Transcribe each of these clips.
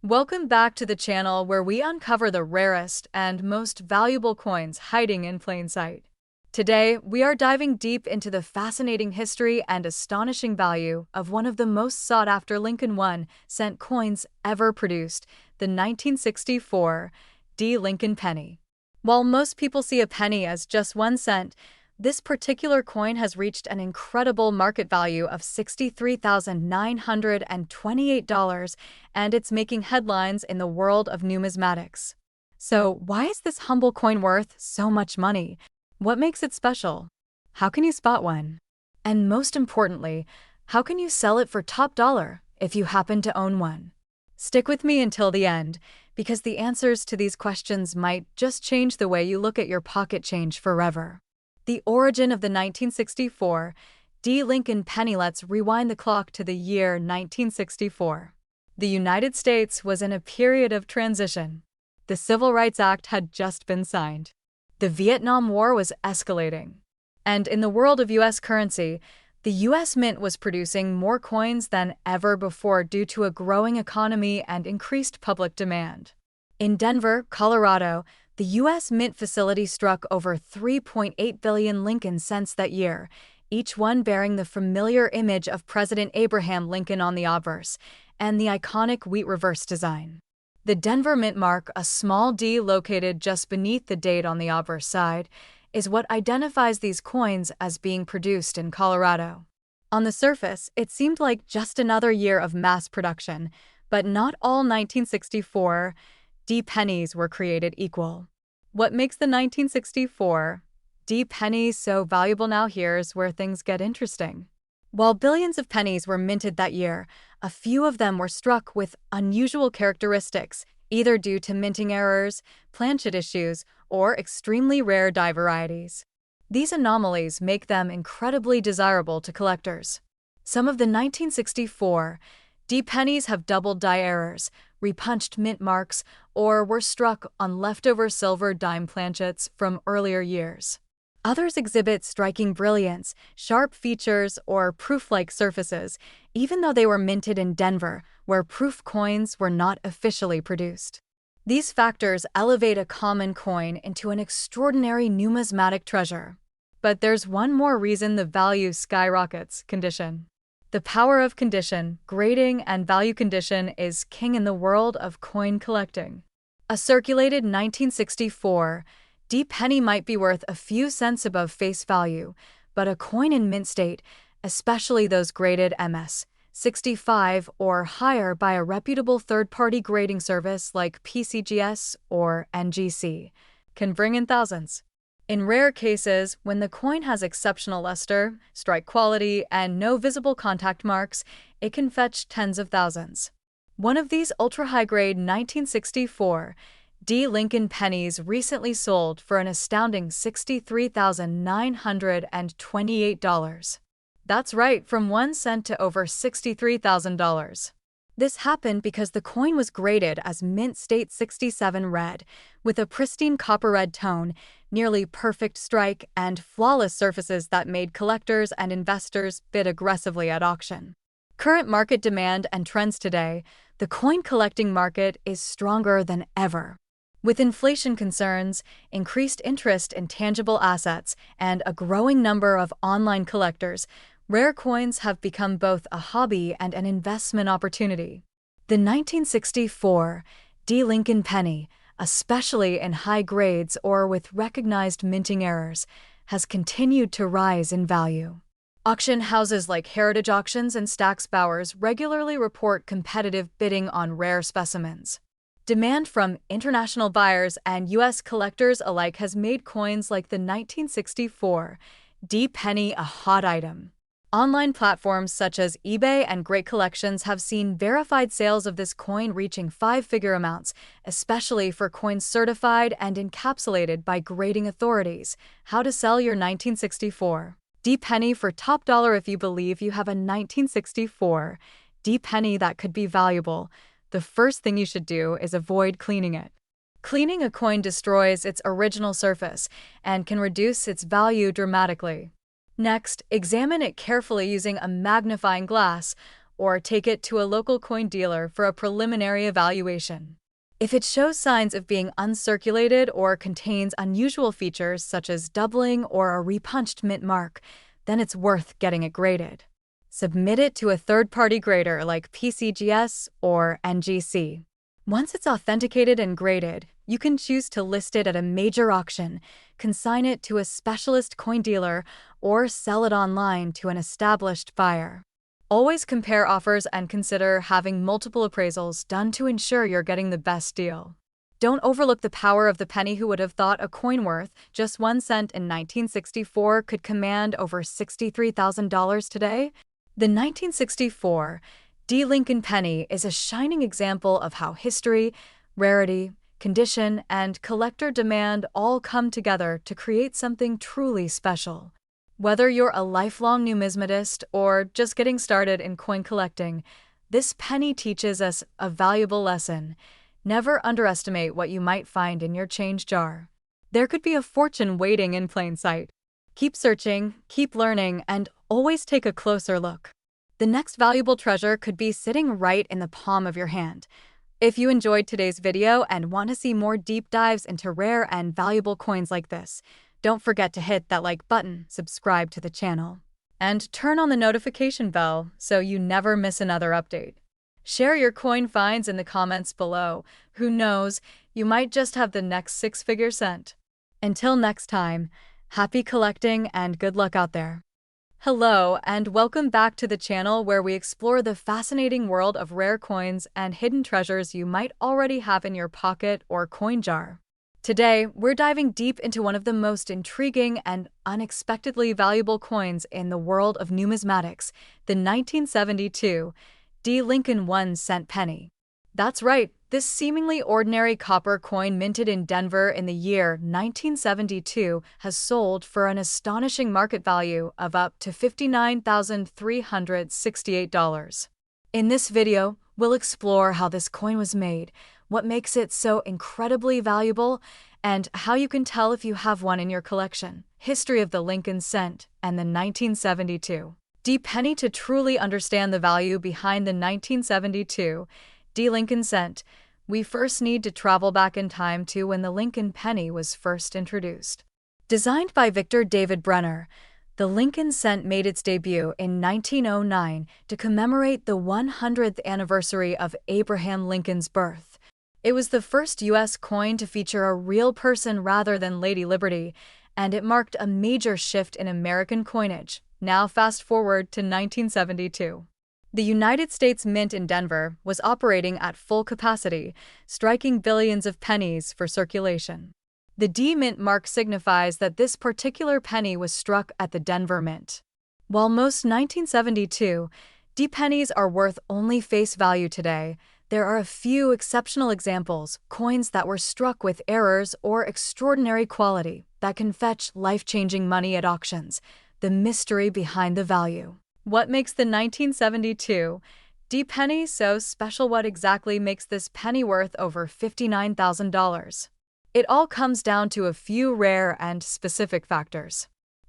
Welcome back to the channel where we uncover the rarest and most valuable coins hiding in plain sight. Today, we are diving deep into the fascinating history and astonishing value of one of the most sought-after Lincoln 1-cent coins ever produced, the 1964 D. Lincoln penny. While most people see a penny as just 1 cent, this particular coin has reached an incredible market value of $63,928, and it's making headlines in the world of numismatics. So, why is this humble coin worth so much money? What makes it special? How can you spot one? And most importantly, how can you sell it for top dollar if you happen to own one? Stick with me until the end, because the answers to these questions might just change the way you look at your pocket change forever. The origin of the 1964 D. Lincoln penny. Let's rewind the clock to the year 1964. The United States was in a period of transition. The Civil Rights Act had just been signed. The Vietnam War was escalating. And in the world of U.S. currency, the U.S. Mint was producing more coins than ever before due to a growing economy and increased public demand. In Denver, Colorado, the U.S. Mint facility struck over 3.8 billion Lincoln cents that year, each one bearing the familiar image of President Abraham Lincoln on the obverse and the iconic wheat reverse design. The Denver Mint mark, a small D located just beneath the date on the obverse side, is what identifies these coins as being produced in Colorado. On the surface, it seemed like just another year of mass production, but not all 1964 D pennies were created equal. What makes the 1964 D penny so valuable? Now here's where things get interesting. While billions of pennies were minted that year, a few of them were struck with unusual characteristics, either due to minting errors, planchet issues, or extremely rare die varieties. These anomalies make them incredibly desirable to collectors. Some of the 1964 D pennies have double die errors, repunched mint marks, or were struck on leftover silver dime planchets from earlier years. Others exhibit striking brilliance, sharp features, or proof-like surfaces, even though they were minted in Denver, where proof coins were not officially produced. These factors elevate a common coin into an extraordinary numismatic treasure. But there's one more reason the value skyrockets: condition. The power of condition, grading, and value. Condition is king in the world of coin collecting. A circulated 1964 D penny might be worth a few cents above face value, but a coin in mint state, especially those graded MS 65 or higher by a reputable third-party grading service like PCGS or NGC, can bring in thousands. In rare cases, when the coin has exceptional luster, strike quality, and no visible contact marks, it can fetch tens of thousands. One of these ultra-high-grade 1964 D. Lincoln pennies recently sold for an astounding $63,928. That's right, from 1 cent to over $63,000. This happened because the coin was graded as Mint State 67 red, with a pristine copper red tone, nearly perfect strike, and flawless surfaces that made collectors and investors bid aggressively at auction. Current market demand and trends today, the coin collecting market is stronger than ever. With inflation concerns, increased interest in tangible assets, and a growing number of online collectors, rare coins have become both a hobby and an investment opportunity. The 1964 D. Lincoln penny, especially in high grades or with recognized minting errors, has continued to rise in value. Auction houses like Heritage Auctions and Stack's Bowers regularly report competitive bidding on rare specimens. Demand from international buyers and U.S. collectors alike has made coins like the 1964 D. penny a hot item. Online platforms such as eBay and Great Collections have seen verified sales of this coin reaching five-figure amounts, especially for coins certified and encapsulated by grading authorities. How to sell your 1964 D. penny for top dollar? If you believe you have a 1964 D. penny that could be valuable, the first thing you should do is avoid cleaning it. Cleaning a coin destroys its original surface and can reduce its value dramatically. Next, examine it carefully using a magnifying glass or take it to a local coin dealer for a preliminary evaluation. If it shows signs of being uncirculated or contains unusual features such as doubling or a repunched mint mark, then it's worth getting it graded. Submit it to a third-party grader like PCGS or NGC. Once it's authenticated and graded, you can choose to list it at a major auction, consign it to a specialist coin dealer, or sell it online to an established buyer. Always compare offers and consider having multiple appraisals done to ensure you're getting the best deal. Don't overlook the power of the penny. Who would have thought a coin worth just 1 cent in 1964 could command over $63,000 today? The 1964 D. Lincoln penny is a shining example of how history, rarity, condition, and collector demand all come together to create something truly special. Whether you're a lifelong numismatist or just getting started in coin collecting, this penny teaches us a valuable lesson. Never underestimate what you might find in your change jar. There could be a fortune waiting in plain sight. Keep searching, keep learning, and always take a closer look. The next valuable treasure could be sitting right in the palm of your hand. If you enjoyed today's video and want to see more deep dives into rare and valuable coins like this, don't forget to hit that like button, subscribe to the channel, and turn on the notification bell so you never miss another update. Share your coin finds in the comments below. Who knows, you might just have the next six-figure cent. Until next time, happy collecting and good luck out there. Hello, and welcome back to the channel where we explore the fascinating world of rare coins and hidden treasures you might already have in your pocket or coin jar. Today, we're diving deep into one of the most intriguing and unexpectedly valuable coins in the world of numismatics, the 1972 D. Lincoln 1 cent penny. That's right, this seemingly ordinary copper coin minted in Denver in the year 1972 has sold for an astonishing market value of up to $59,368. In this video, we'll explore how this coin was made, what makes it so incredibly valuable, and how you can tell if you have one in your collection. History of the Lincoln cent and the 1972 D penny. To truly understand the value behind the 1972 D. Lincoln cent, we first need to travel back in time to when the Lincoln penny was first introduced. Designed by Victor David Brenner, the Lincoln cent made its debut in 1909 to commemorate the 100th anniversary of Abraham Lincoln's birth. It was the first U.S. coin to feature a real person rather than Lady Liberty, and it marked a major shift in American coinage. Now fast forward to 1972. The United States Mint in Denver was operating at full capacity, striking billions of pennies for circulation. The D Mint mark signifies that this particular penny was struck at the Denver Mint. While most 1972 D pennies are worth only face value today, there are a few exceptional examples, coins that were struck with errors or extraordinary quality that can fetch life-changing money at auctions. The mystery behind the value. What makes the 1972 D penny so special? What exactly makes this penny worth over $59,000? It all comes down to a few rare and specific factors.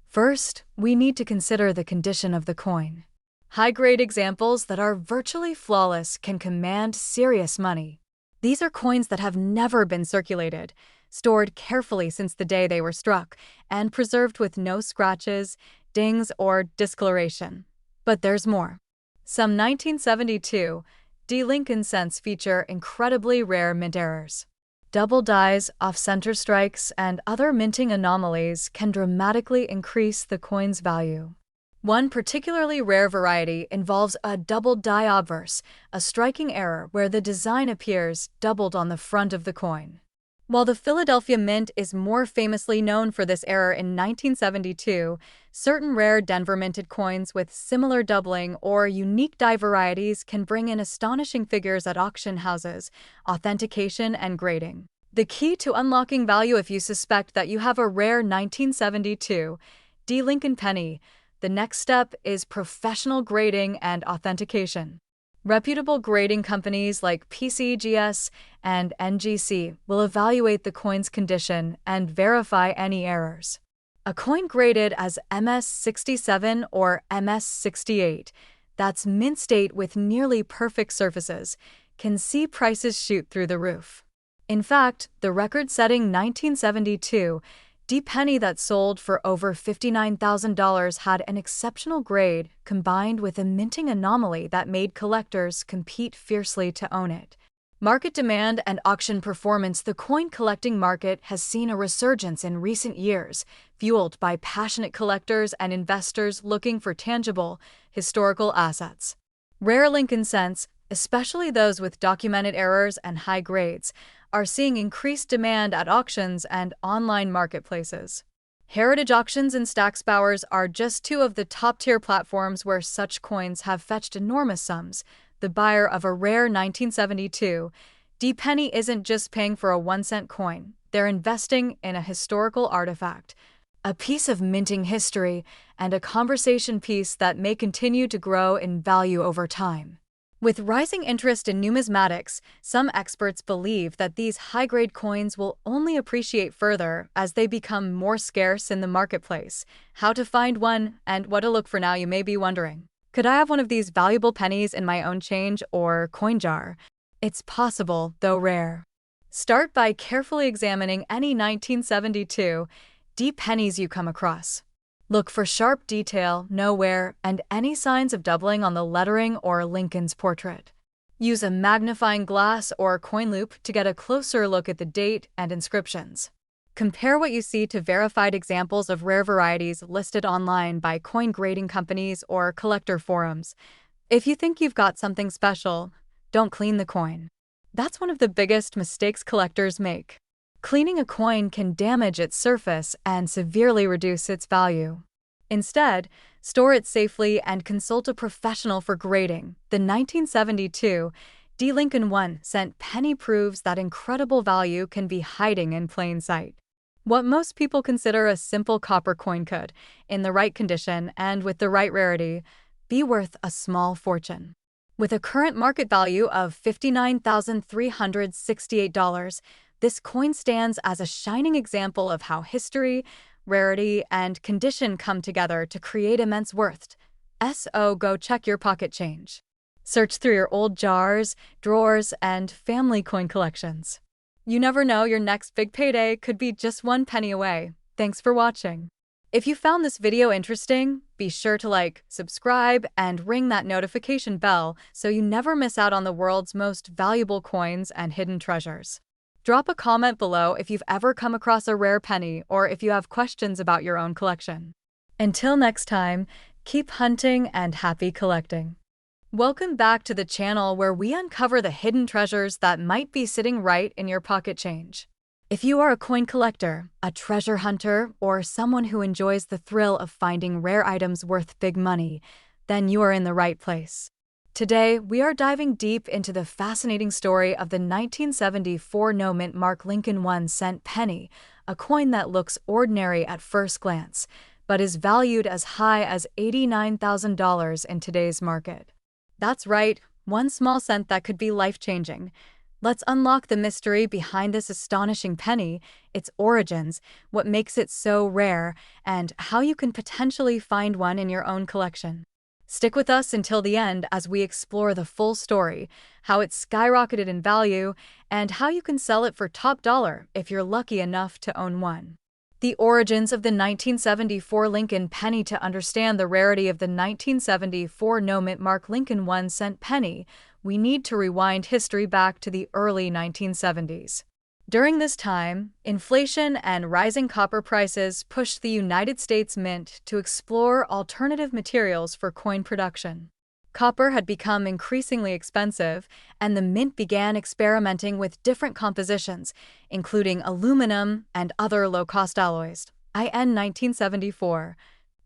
First, we need to consider the condition of the coin. High-grade examples that are virtually flawless can command serious money. These are coins that have never been circulated, stored carefully since the day they were struck, and preserved with no scratches, dings, or discoloration. But there's more. Some 1972 D. Lincoln cents feature incredibly rare mint errors. Double dies, off-center strikes, and other minting anomalies can dramatically increase the coin's value. One particularly rare variety involves a double die obverse, a striking error where the design appears doubled on the front of the coin. While the Philadelphia Mint is more famously known for this error in 1972, certain rare Denver minted coins with similar doubling or unique die varieties can bring in astonishing figures at auction houses, authentication, and grading. The key to unlocking value: if you suspect that you have a rare 1972 D. Lincoln penny, the next step is professional grading and authentication. Reputable grading companies like PCGS and NGC will evaluate the coin's condition and verify any errors. A coin graded as MS-67 or MS-68, that's mint state with nearly perfect surfaces, can see prices shoot through the roof. In fact, the record-setting 1972 D penny that sold for over $59,000 had an exceptional grade combined with a minting anomaly that made collectors compete fiercely to own it. Market demand and auction performance. The coin collecting market has seen a resurgence in recent years, fueled by passionate collectors and investors looking for tangible, historical assets. Rare Lincoln cents, especially those with documented errors and high grades, are seeing increased demand at auctions and online marketplaces. Heritage auctions and Stacks Bowers are just two of the top-tier platforms where such coins have fetched enormous sums. The buyer of a rare 1972 D penny isn't just paying for a 1-cent coin, they're investing in a historical artifact, a piece of minting history, and a conversation piece that may continue to grow in value over time. With rising interest in numismatics, some experts believe that these high-grade coins will only appreciate further as they become more scarce in the marketplace. How to find one and what to look for. Now you may be wondering, could I have one of these valuable pennies in my own change or coin jar? It's possible, though rare. Start by carefully examining any 1972 D pennies you come across. Look for sharp detail, no wear, and any signs of doubling on the lettering or Lincoln's portrait. Use a magnifying glass or coin loop to get a closer look at the date and inscriptions. Compare what you see to verified examples of rare varieties listed online by coin grading companies or collector forums. If you think you've got something special, don't clean the coin. That's one of the biggest mistakes collectors make. Cleaning a coin can damage its surface and severely reduce its value. Instead, store it safely and consult a professional for grading. The 1972 D Lincoln 1-cent penny proves that incredible value can be hiding in plain sight. What most people consider a simple copper coin could, in the right condition and with the right rarity, be worth a small fortune. With a current market value of $59,368, this coin stands as a shining example of how history, rarity, and condition come together to create immense worth. So go check your pocket change. Search through your old jars, drawers, and family coin collections. You never know, your next big payday could be just 1 penny away. Thanks for watching. If you found this video interesting, be sure to like, subscribe, and ring that notification bell so you never miss out on the world's most valuable coins and hidden treasures. Drop a comment below if you've ever come across a rare penny or if you have questions about your own collection. Until next time, keep hunting and happy collecting. Welcome back to the channel where we uncover the hidden treasures that might be sitting right in your pocket change. If you are a coin collector, a treasure hunter, or someone who enjoys the thrill of finding rare items worth big money, then you are in the right place. Today, we are diving deep into the fascinating story of the 1974 no-mint mark Lincoln 1-cent penny, a coin that looks ordinary at first glance, but is valued as high as $89,000 in today's market. That's right, one small cent that could be life-changing. Let's unlock the mystery behind this astonishing penny, its origins, what makes it so rare, and how you can potentially find one in your own collection. Stick with us until the end as we explore the full story, how it skyrocketed in value, and how you can sell it for top dollar if you're lucky enough to own one. The origins of the 1974 Lincoln penny. To understand the rarity of the 1974 no-mint mark Lincoln 1-cent penny, we need to rewind history back to the early 1970s. During this time, inflation and rising copper prices pushed the United States Mint to explore alternative materials for coin production. Copper had become increasingly expensive, and the Mint began experimenting with different compositions, including aluminum and other low-cost alloys. In 1974,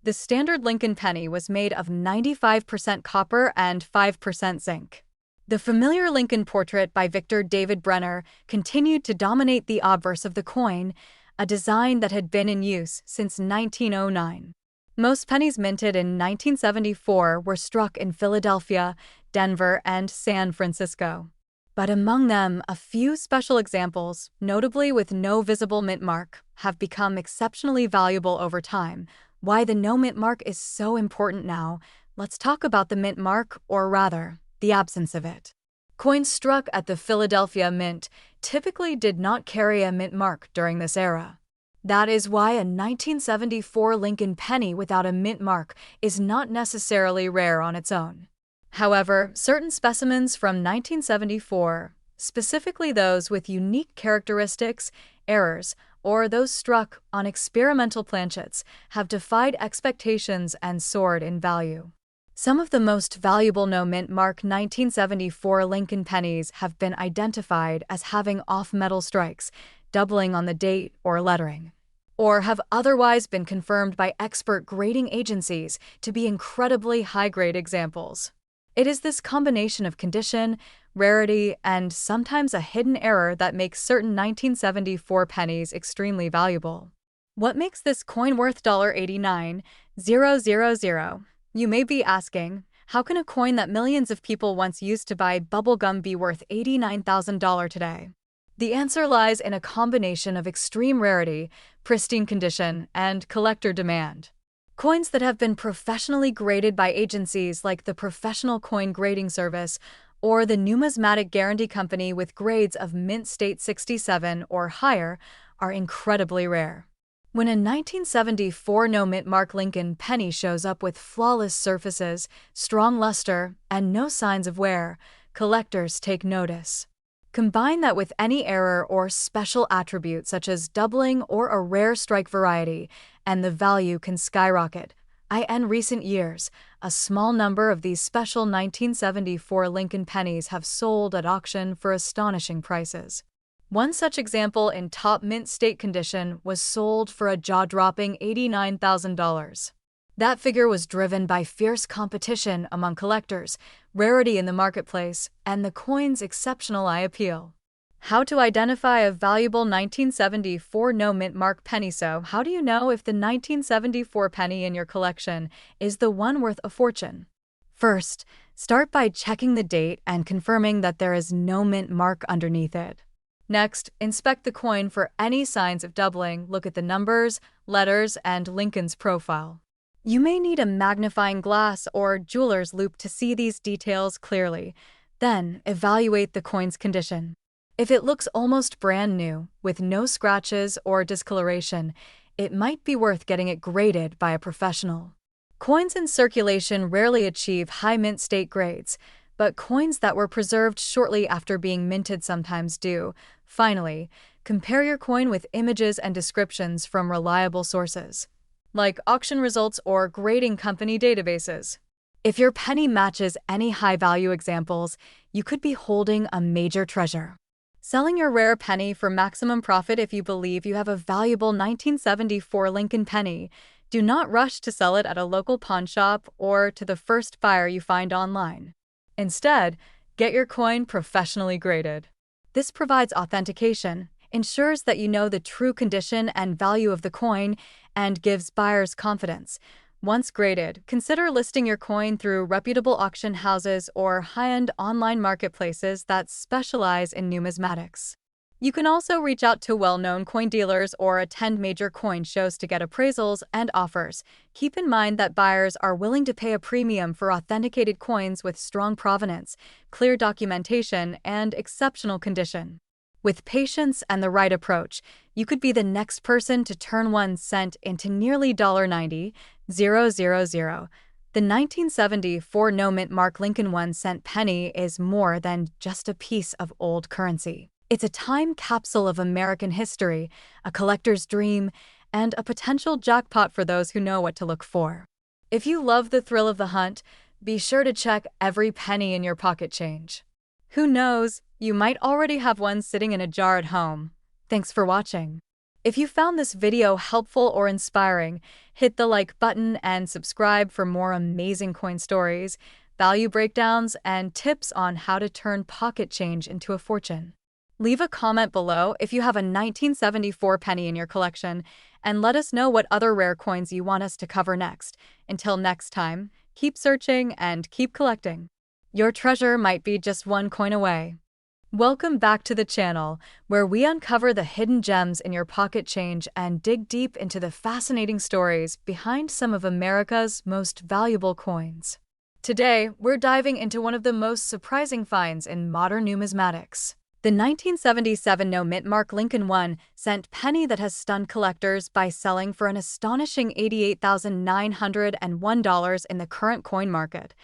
the standard Lincoln penny was made of 95% copper and 5% zinc. The familiar Lincoln portrait by Victor David Brenner continued to dominate the obverse of the coin, a design that had been in use since 1909. Most pennies minted in 1974 were struck in Philadelphia, Denver, and San Francisco. But among them, a few special examples, notably with no visible mint mark, have become exceptionally valuable over time. Why the no mint mark is so important now, Let's talk about the mint mark, or rather, the absence of it. Coins struck at the Philadelphia Mint typically did not carry a mint mark during this era. That is why a 1974 Lincoln penny without a mint mark is not necessarily rare on its own. However, certain specimens from 1974, specifically those with unique characteristics, errors, or those struck on experimental planchets, have defied expectations and soared in value. Some of the most valuable no-mint mark 1974 Lincoln pennies have been identified as having off-metal strikes, doubling on the date or lettering, or have otherwise been confirmed by expert grading agencies to be incredibly high-grade examples. It is this combination of condition, rarity, and sometimes a hidden error that makes certain 1974 pennies extremely valuable. What makes this coin worth $89,000? You may be asking, how can a coin that millions of people once used to buy bubblegum be worth $89,000 today? The answer lies in a combination of extreme rarity, pristine condition, and collector demand. Coins that have been professionally graded by agencies like the Professional Coin Grading Service or the Numismatic Guarantee Company with grades of mint state 67 or higher are incredibly rare. When a 1974 no-mint mark Lincoln penny shows up with flawless surfaces, strong luster, and no signs of wear, collectors take notice. Combine that with any error or special attribute such as doubling or a rare strike variety, and the value can skyrocket. In recent years, a small number of these special 1974 Lincoln pennies have sold at auction for astonishing prices. One such example in top mint state condition was sold for a jaw-dropping $89,000. That figure was driven by fierce competition among collectors, rarity in the marketplace, and the coin's exceptional eye appeal. How to identify a valuable 1974 no-mint mark penny? So, how do you know if the 1974 penny in your collection is the one worth a fortune? First, start by checking the date and confirming that there is no mint mark underneath it. Next, inspect the coin for any signs of doubling. Look at the numbers, letters, and Lincoln's profile. You may need a magnifying glass or jeweler's loupe to see these details clearly. Then, evaluate the coin's condition. If it looks almost brand new, with no scratches or discoloration, it might be worth getting it graded by a professional. Coins in circulation rarely achieve high mint state grades, but coins that were preserved shortly after being minted sometimes do. Finally, compare your coin with images and descriptions from reliable sources, like auction results or grading company databases. If your penny matches any high-value examples, you could be holding a major treasure. Selling your rare penny for maximum profit. If you believe you have a valuable 1974 Lincoln penny, do not rush to sell it at a local pawn shop or to the first buyer you find online. Instead, get your coin professionally graded. This provides authentication, ensures that you know the true condition and value of the coin, and gives buyers confidence. Once graded, consider listing your coin through reputable auction houses or high-end online marketplaces that specialize in numismatics. You can also reach out to well-known coin dealers or attend major coin shows to get appraisals and offers. Keep in mind that buyers are willing to pay a premium for authenticated coins with strong provenance, clear documentation, and exceptional condition. With patience and the right approach, you could be the next person to turn 1 cent into nearly $90,000. The 1974 no-mint mark Lincoln 1 cent penny is more than just a piece of old currency. It's a time capsule of American history, a collector's dream, and a potential jackpot for those who know what to look for. If you love the thrill of the hunt, be sure to check every penny in your pocket change. Who knows, you might already have one sitting in a jar at home. Thanks for watching. If you found this video helpful or inspiring, hit the like button and subscribe for more amazing coin stories, value breakdowns, and tips on how to turn pocket change into a fortune. Leave a comment below if you have a 1974 penny in your collection, and let us know what other rare coins you want us to cover next. Until next time, keep searching and keep collecting. Your treasure might be just one coin away. Welcome back to the channel, where we uncover the hidden gems in your pocket change and dig deep into the fascinating stories behind some of America's most valuable coins. Today, we're diving into one of the most surprising finds in modern numismatics. The 1977 no-mint Mark Lincoln 1-cent penny that has stunned collectors by selling for an astonishing $88,901 in the current coin market.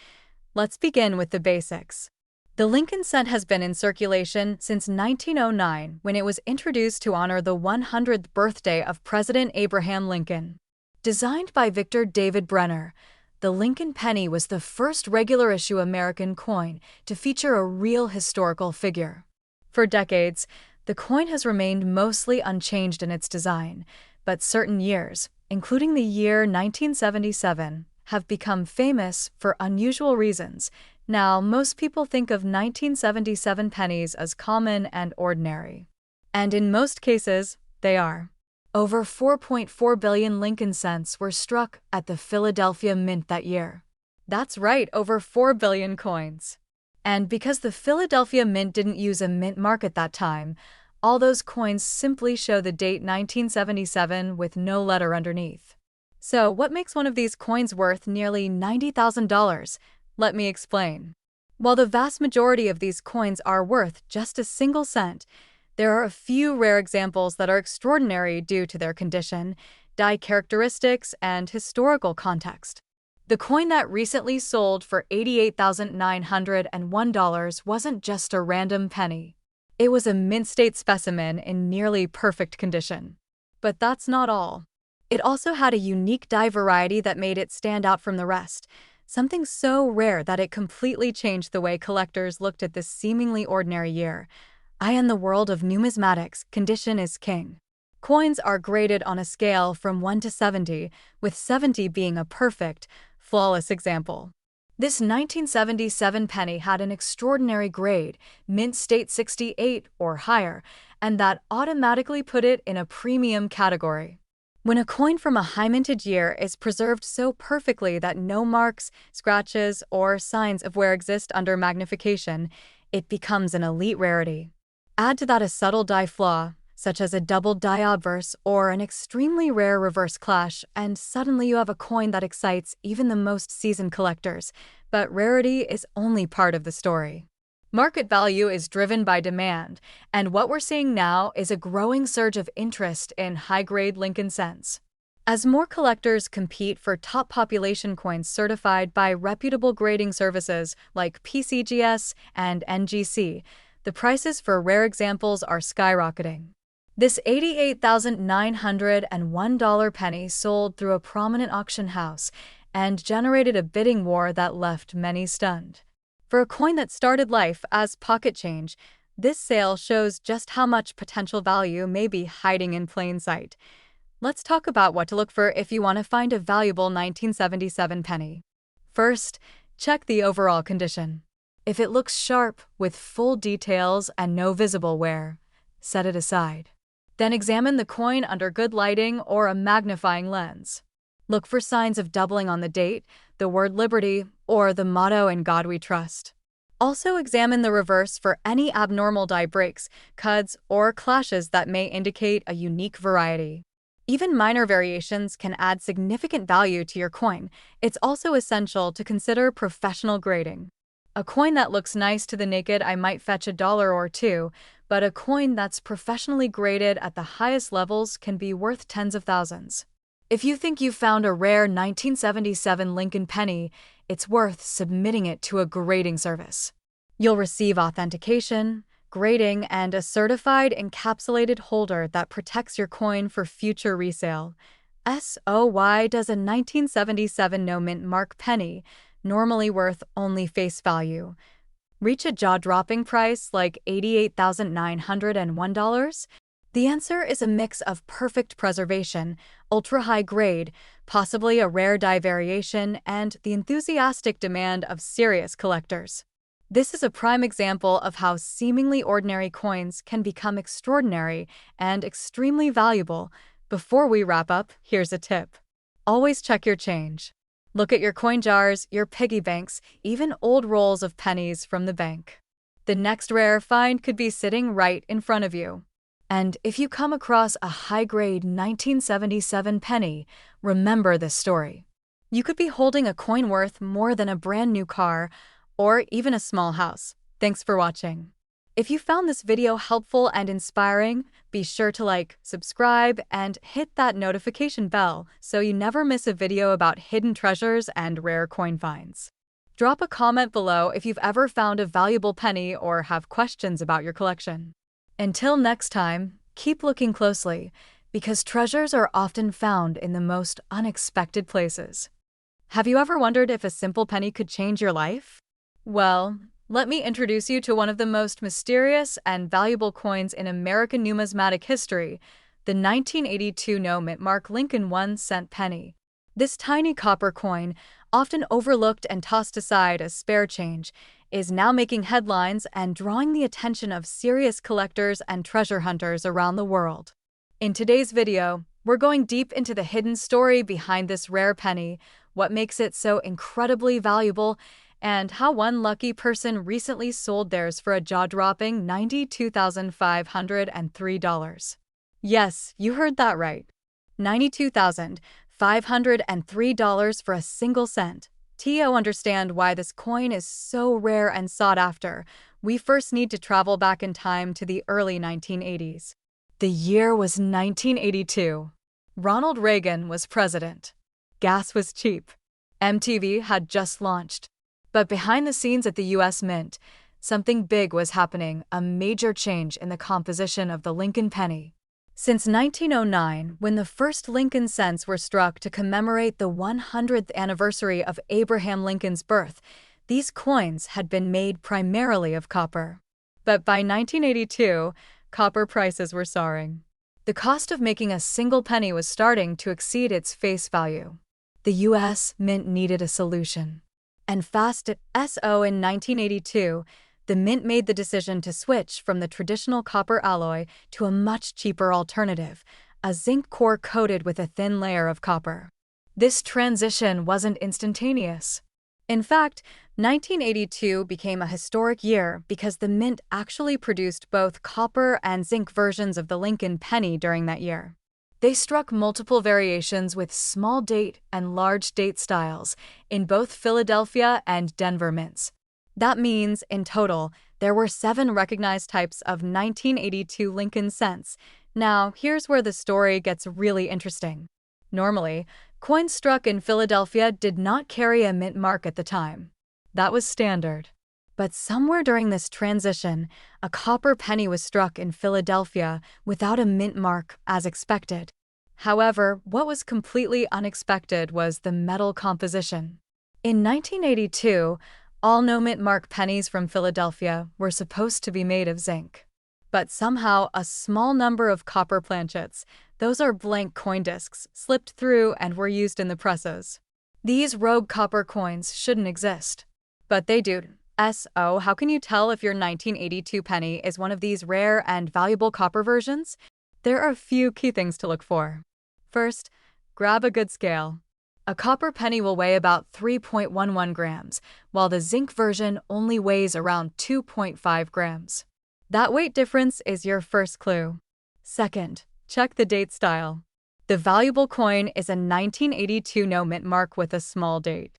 Let's begin with the basics. The Lincoln cent has been in circulation since 1909, when it was introduced to honor the 100th birthday of President Abraham Lincoln. Designed by Victor David Brenner, the Lincoln penny was the first regular-issue American coin to feature a real historical figure. For decades, the coin has remained mostly unchanged in its design, but certain years, including the year 1977, have become famous for unusual reasons. Now, most people think of 1977 pennies as common and ordinary. And in most cases, they are. Over 4.4 billion Lincoln cents were struck at the Philadelphia Mint that year. That's right, over 4 billion coins. And because the Philadelphia Mint didn't use a mint mark at that time, all those coins simply show the date 1977 with no letter underneath. So, what makes one of these coins worth nearly $90,000? Let me explain. While the vast majority of these coins are worth just a single cent, there are a few rare examples that are extraordinary due to their condition, die characteristics, and historical context. The coin that recently sold for $88,901 wasn't just a random penny. It was a mint-state specimen in nearly perfect condition. But that's not all. It also had a unique die variety that made it stand out from the rest, something so rare that it completely changed the way collectors looked at this seemingly ordinary year. In the world of numismatics, condition is king. Coins are graded on a scale from 1 to 70, with 70 being a perfect, flawless example. This 1977 penny had an extraordinary grade, mint state 68 or higher, and that automatically put it in a premium category. When a coin from a high mintage year is preserved so perfectly that no marks, scratches, or signs of wear exist under magnification, it becomes an elite rarity. Add to that a subtle die flaw, such as a double die obverse or an extremely rare reverse clash, and suddenly you have a coin that excites even the most seasoned collectors. But rarity is only part of the story. Market value is driven by demand, and what we're seeing now is a growing surge of interest in high-grade Lincoln cents. As more collectors compete for top population coins certified by reputable grading services like PCGS and NGC, the prices for rare examples are skyrocketing. This $88,901 penny sold through a prominent auction house and generated a bidding war that left many stunned. For a coin that started life as pocket change, this sale shows just how much potential value may be hiding in plain sight. Let's talk about what to look for if you want to find a valuable 1977 penny. First, check the overall condition. If it looks sharp, with full details and no visible wear, set it aside. Then examine the coin under good lighting or a magnifying lens. Look for signs of doubling on the date, the word Liberty, or the motto "In God We Trust." Also examine the reverse for any abnormal die breaks, cuts, or clashes that may indicate a unique variety. Even minor variations can add significant value to your coin. It's also essential to consider professional grading. A coin that looks nice to the naked eye might fetch $1 or $2, but a coin that's professionally graded at the highest levels can be worth tens of thousands. If you think you found a rare 1977 Lincoln penny, it's worth submitting it to a grading service. You'll receive authentication, grading, and a certified encapsulated holder that protects your coin for future resale. So why does a 1977 no-mint Mark penny, normally worth only face value, reach a jaw-dropping price like $88,901? The answer is a mix of perfect preservation, ultra-high grade, possibly a rare die variation, and the enthusiastic demand of serious collectors. This is a prime example of how seemingly ordinary coins can become extraordinary and extremely valuable. Before we wrap up, here's a tip. Always check your change. Look at your coin jars, your piggy banks, even old rolls of pennies from the bank. The next rare find could be sitting right in front of you. And if you come across a high-grade 1977 penny, remember this story. You could be holding a coin worth more than a brand new car or even a small house. Thanks for watching. If you found this video helpful and inspiring, be sure to like, subscribe, and hit that notification bell so you never miss a video about hidden treasures and rare coin finds. Drop a comment below if you've ever found a valuable penny or have questions about your collection. Until next time, keep looking closely, because treasures are often found in the most unexpected places. Have you ever wondered if a simple penny could change your life? Well, let me introduce you to one of the most mysterious and valuable coins in American numismatic history, the 1982 no-mint mark Lincoln 1-cent penny. This tiny copper coin, often overlooked and tossed aside as spare change, is now making headlines and drawing the attention of serious collectors and treasure hunters around the world. In today's video, we're going deep into the hidden story behind this rare penny, what makes it so incredibly valuable, and how one lucky person recently sold theirs for a jaw-dropping $92,503. Yes, you heard that right. $92,503 for a single cent. To understand why this coin is so rare and sought after, we first need to travel back in time to the early 1980s. The year was 1982. Ronald Reagan was president. Gas was cheap. MTV had just launched. But behind the scenes at the U.S. Mint, something big was happening, a major change in the composition of the Lincoln penny. Since 1909, when the first Lincoln cents were struck to commemorate the 100th anniversary of Abraham Lincoln's birth, these coins had been made primarily of copper. But by 1982, copper prices were soaring. The cost of making a single penny was starting to exceed its face value. The U.S. Mint needed a solution. And fast at in 1982, the Mint made the decision to switch from the traditional copper alloy to a much cheaper alternative, a zinc core coated with a thin layer of copper. This transition wasn't instantaneous. In fact, 1982 became a historic year because the Mint actually produced both copper and zinc versions of the Lincoln penny during that year. They struck multiple variations with small date and large date styles in both Philadelphia and Denver mints. That means, in total, there were 7 recognized types of 1982 Lincoln cents. Now, here's where the story gets really interesting. Normally, coins struck in Philadelphia did not carry a mint mark at the time. That was standard. But somewhere during this transition, a copper penny was struck in Philadelphia without a mint mark, as expected. However, what was completely unexpected was the metal composition. In 1982, all no-mint mark pennies from Philadelphia were supposed to be made of zinc. But somehow, a small number of copper planchets, those are blank coin discs, slipped through and were used in the presses. These rogue copper coins shouldn't exist. But they do. How can you tell if your 1982 penny is one of these rare and valuable copper versions? There are a few key things to look for. First, grab a good scale. A copper penny will weigh about 3.11 grams, while the zinc version only weighs around 2.5 grams. That weight difference is your first clue. Second, check the date style. The valuable coin is a 1982 no-mint mark with a small date.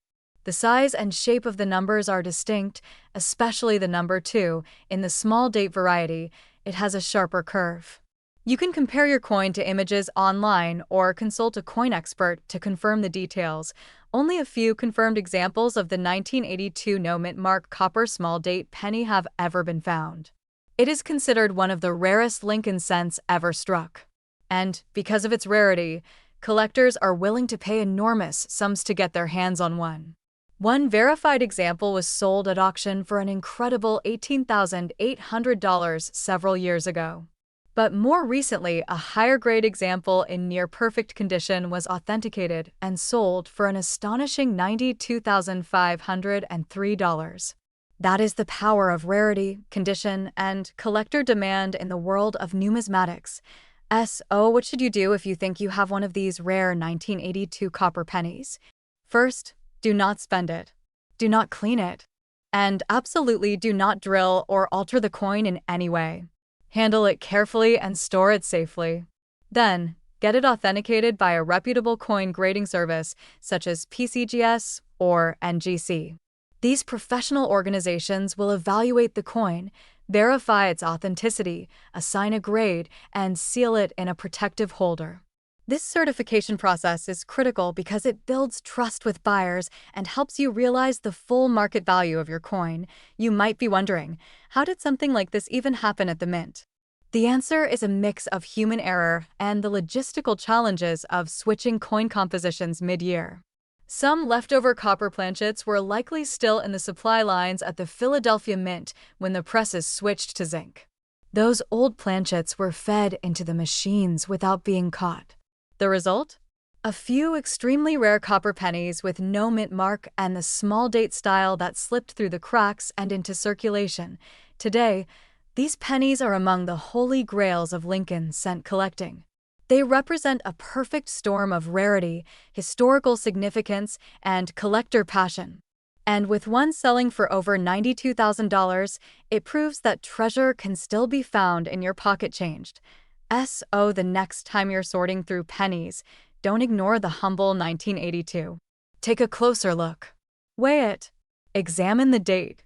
The size and shape of the numbers are distinct, especially the number 2. In the small date variety, it has a sharper curve. You can compare your coin to images online or consult a coin expert to confirm the details. Only a few confirmed examples of the 1982 no-mint mark copper small date penny have ever been found. It is considered one of the rarest Lincoln cents ever struck. And because of its rarity, collectors are willing to pay enormous sums to get their hands on one. One verified example was sold at auction for an incredible $18,800 several years ago. But more recently, a higher-grade example in near-perfect condition was authenticated and sold for an astonishing $92,503. That is the power of rarity, condition, and collector demand in the world of numismatics. What should you do if you think you have one of these rare 1982 copper pennies? First, do not spend it. Do not clean it. And absolutely do not drill or alter the coin in any way. Handle it carefully and store it safely. Then, Get it authenticated by a reputable coin grading service such as PCGS or NGC. These professional organizations will evaluate the coin, verify its authenticity, assign a grade, and seal it in a protective holder. This certification process is critical because it builds trust with buyers and helps you realize the full market value of your coin. You might be wondering, how did something like this even happen at the mint? The answer is a mix of human error and the logistical challenges of switching coin compositions mid-year. Some leftover copper planchets were likely still in the supply lines at the Philadelphia Mint when the presses switched to zinc. Those old planchets were fed into the machines without being caught. The result? A few extremely rare copper pennies with no mint mark and the small date style that slipped through the cracks and into circulation. Today, these pennies are among the holy grails of Lincoln cent collecting. They represent a perfect storm of rarity, historical significance, and collector passion. And with one selling for over $92,000, it proves that treasure can still be found in your pocket changed. So the next time you're sorting through pennies, don't ignore the humble 1982. Take a closer look. Weigh it. Examine the date.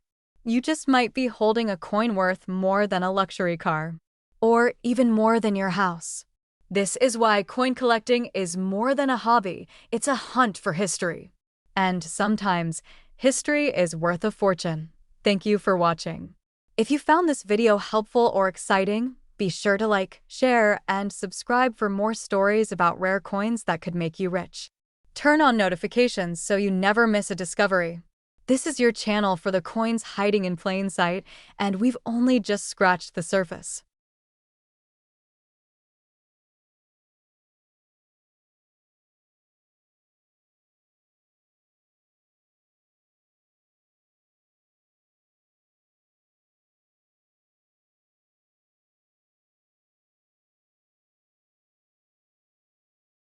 You just might be holding a coin worth more than a luxury car. Or even more than your house. This is why coin collecting is more than a hobby, it's a hunt for history. And sometimes, history is worth a fortune. Thank you for watching. If you found this video helpful or exciting, be sure to like, share, and subscribe for more stories about rare coins that could make you rich. Turn on notifications so you never miss a discovery. This is your channel for the coins hiding in plain sight, and we've only just scratched the surface.